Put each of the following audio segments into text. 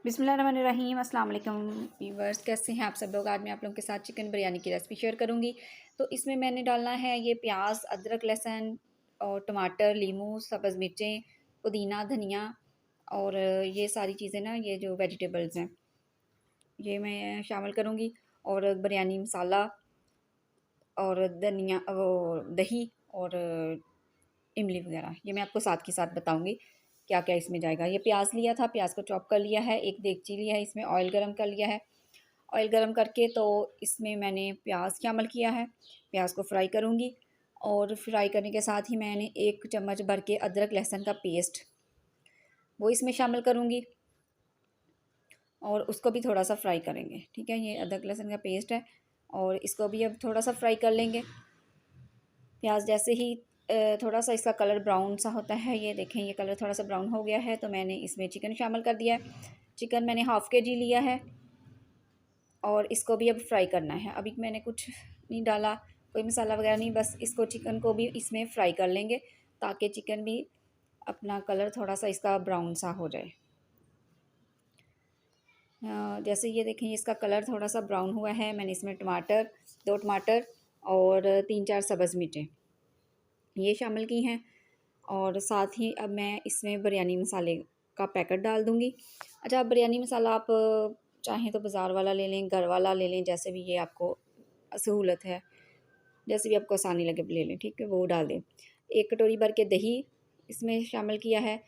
बिस्मिल्लाहिर्रहमानिर्रहीम। अस्सलाम वालेकुम व्यूअर्स, कैसे हैं आप सब लोग। आज मैं आप लोगों के साथ चिकन बिरयानी की रेसिपी शेयर करूंगी। तो इसमें मैंने डालना है ये प्याज, अदरक, लहसुन और टमाटर, लीमू, सब्ज़ मिर्चें, पुदीना, धनिया और ये सारी चीज़ें ना, ये जो वेजिटेबल्स हैं ये मैं शामिल करूँगी। और बिरयानी मसाला और धनिया, वो दही और इमली वगैरह ये मैं आपको साथ के साथ बताऊँगी क्या क्या इसमें जाएगा। ये प्याज लिया था, प्याज को चॉप कर लिया है। एक देगची लिया है, इसमें ऑयल गरम कर लिया है। ऑयल गरम करके तो इसमें मैंने प्याज शामिल किया है। प्याज को फ्राई करूँगी और फ्राई करने के साथ ही मैंने 1 चम्मच भर के अदरक लहसुन का पेस्ट वो इसमें शामिल करूँगी और उसको भी थोड़ा सा फ्राई करेंगे। ठीक है, ये अदरक लहसुन का पेस्ट है और इसको भी अब थोड़ा सा फ्राई कर लेंगे। प्याज जैसे ही थोड़ा सा इसका कलर ब्राउन सा होता है, ये देखें ये कलर थोड़ा सा ब्राउन हो गया है, तो मैंने इसमें चिकन शामिल कर दिया है। चिकन मैंने हाफ़ केजी लिया है और इसको भी अब फ्राई करना है। अभी मैंने कुछ नहीं डाला, कोई मसाला वगैरह नहीं, बस इसको चिकन को भी इसमें फ्राई कर लेंगे ताकि चिकन भी अपना कलर थोड़ा सा इसका ब्राउन सा हो जाए। जैसे ये देखें इसका कलर थोड़ा सा ब्राउन हुआ है। मैंने इसमें टमाटर, 2 टमाटर और 3-4 सब्ज़ मिर्चें ये शामिल की हैं और साथ ही अब मैं इसमें बिरयानी मसाले का पैकेट डाल दूँगी। अच्छा, बिरयानी मसाला आप चाहें तो बाज़ार वाला ले लें, घर वाला ले लें, जैसे भी ये आपको सहूलत है, जैसे भी आपको आसानी लगे ले लें। ठीक है, वो डाल दें। 1 कटोरी भर के दही इसमें शामिल किया है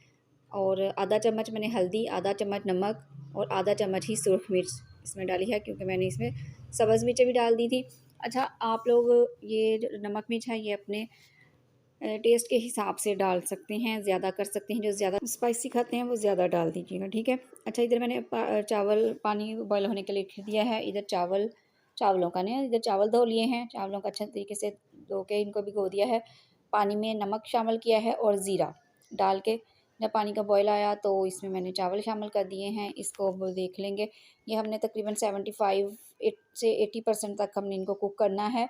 और आधा चम्मच मैंने हल्दी, आधा चम्मच नमक और आधा चम्मच ही सुरख मिर्च इसमें डाली है, क्योंकि मैंने इसमें सब्ज़ मिर्चें भी डाल दी थी। अच्छा, आप लोग ये जो नमक मिर्च है ये अपने टेस्ट के हिसाब से डाल सकते हैं, ज़्यादा कर सकते हैं। जो ज़्यादा स्पाइसी खाते हैं वो ज़्यादा डाल दीजिएगा। ठीक है। अच्छा, इधर मैंने चावल पानी बॉयल होने के लिए रख दिया है। इधर चावलों का नहीं, इधर चावल धो लिए हैं। चावलों को अच्छे तरीके से धो के इनको भिगो दिया है। पानी में नमक शामिल किया है और ज़ीरा डाल के जब पानी का बॉयल आया तो इसमें मैंने चावल शामिल कर दिए हैं। इसको अब देख लेंगे। ये हमने तकरीबन 75 से 80% तक हमने इनको कुक करना है।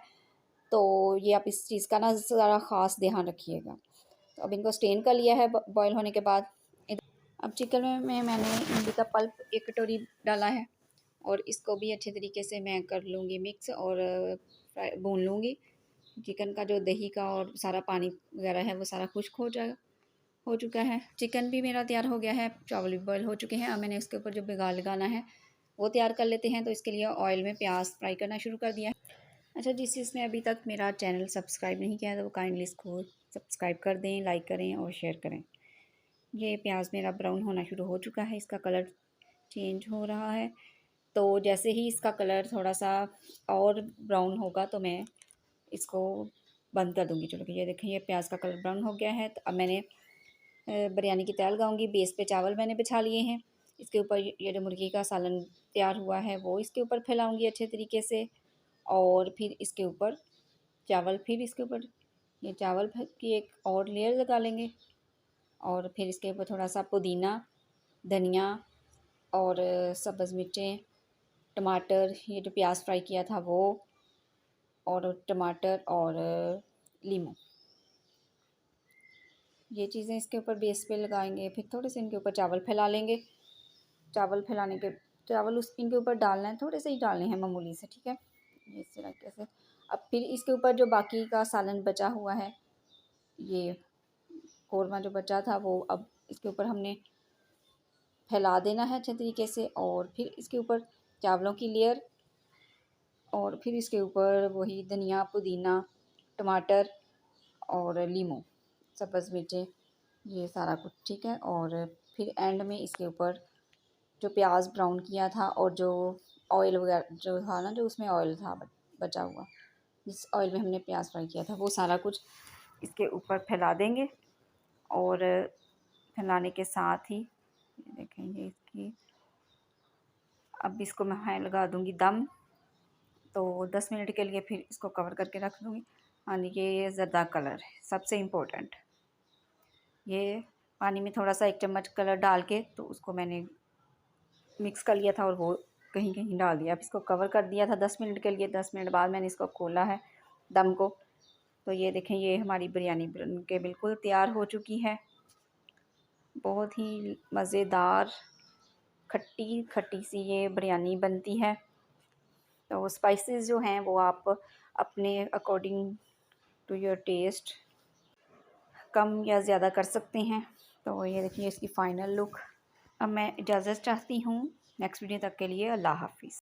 तो ये आप इस चीज़ का ना ज़रा ख़ास ध्यान रखिएगा। तो अब इनको स्टेन कर लिया है बॉयल होने के बाद। अब चिकन में मैंने इमली का पल्प 1 कटोरी डाला है और इसको भी अच्छे तरीके से मैं कर लूँगी मिक्स और भून लूँगी। चिकन का जो दही का और सारा पानी वगैरह है वो सारा खुश्क हो चुका है। चिकन भी मेरा तैयार हो गया है, चावल भी बॉयल हो चुके हैं। अब मैंने इसके ऊपर जो बिगाड़ लगाना है वो तैयार कर लेते हैं। तो इसके लिए ऑयल में प्याज फ्राई करना शुरू कर दिया है। अच्छा, जिसने अभी तक मेरा चैनल सब्सक्राइब नहीं किया है तो वो काइंडली इसको सब्सक्राइब कर दें, लाइक करें और शेयर करें। ये प्याज मेरा ब्राउन होना शुरू हो चुका है, इसका कलर चेंज हो रहा है। तो जैसे ही इसका कलर थोड़ा सा और ब्राउन होगा तो मैं इसको बंद कर दूँगी। चलो, ये देखें ये प्याज का कलर ब्राउन हो गया है। तो अब मैंने बिरयानी की तैयारी लगाऊंगी। बेस पे चावल मैंने बिछा लिए हैं। इसके ऊपर ये जो मुर्गी का सालन तैयार हुआ है वो इसके ऊपर फैलाऊंगी अच्छे तरीके से और फिर इसके ऊपर चावल, फिर इसके ऊपर ये चावल की एक और लेयर लगा लेंगे और फिर इसके ऊपर थोड़ा सा पुदीना, धनिया और सब्ज़ मिर्चें, टमाटर, ये जो प्याज फ्राई किया था वो और टमाटर और लीमू, ये चीज़ें इसके ऊपर बेस पे लगाएंगे। फिर थोड़े से इनके ऊपर चावल फैला लेंगे। चावल फैलाने के चावल उस इनके ऊपर डालना है, थोड़े से ही डालने हैं मामूली से। ठीक है, ये इस तरीके से। अब फिर इसके ऊपर जो बाकी का सालन बचा हुआ है, ये कौरमा जो बचा था वो अब इसके ऊपर हमने फैला देना है अच्छे तरीके से और फिर इसके ऊपर चावलों की लेयर और फिर इसके ऊपर वही धनिया, पुदीना, टमाटर और लीमू, सब्ज़ मिर्चें, ये सारा कुछ। ठीक है, और फिर एंड में इसके ऊपर जो प्याज ब्राउन किया था और जो ऑयल वगैरह जो था ना, जो उसमें ऑयल था बचा हुआ, जिस ऑयल में हमने प्याज फ्राई किया था, वो सारा कुछ इसके ऊपर फैला देंगे। और फैलाने के साथ ही ये देखें ये इसकी अब इसको मैं लगा दूँगी दम। तो 10 मिनट के लिए फिर इसको कवर करके रख दूँगी। और ये ज़र्दा कलर है सबसे इम्पोर्टेंट। ये पानी में थोड़ा सा 1 चम्मच कलर डाल के तो उसको मैंने मिक्स कर लिया था और वो कहीं कहीं डाल दिया। अब इसको कवर कर दिया था 10 मिनट के लिए। 10 मिनट बाद मैंने इसको खोला है दम को। तो ये देखें ये हमारी बिरयानी बन के बिल्कुल तैयार हो चुकी है। बहुत ही मज़ेदार खट्टी खट्टी सी ये बिरयानी बनती है। तो स्पाइसेस जो हैं वो आप अपने अकॉर्डिंग टू योर टेस्ट कम या ज़्यादा कर सकते हैं। तो ये देखिए इसकी फ़ाइनल लुक। अब मैं इजाज़त चाहती हूँ। नेक्स्ट वीडियो तक के लिए अल्लाह हाफ़िज़।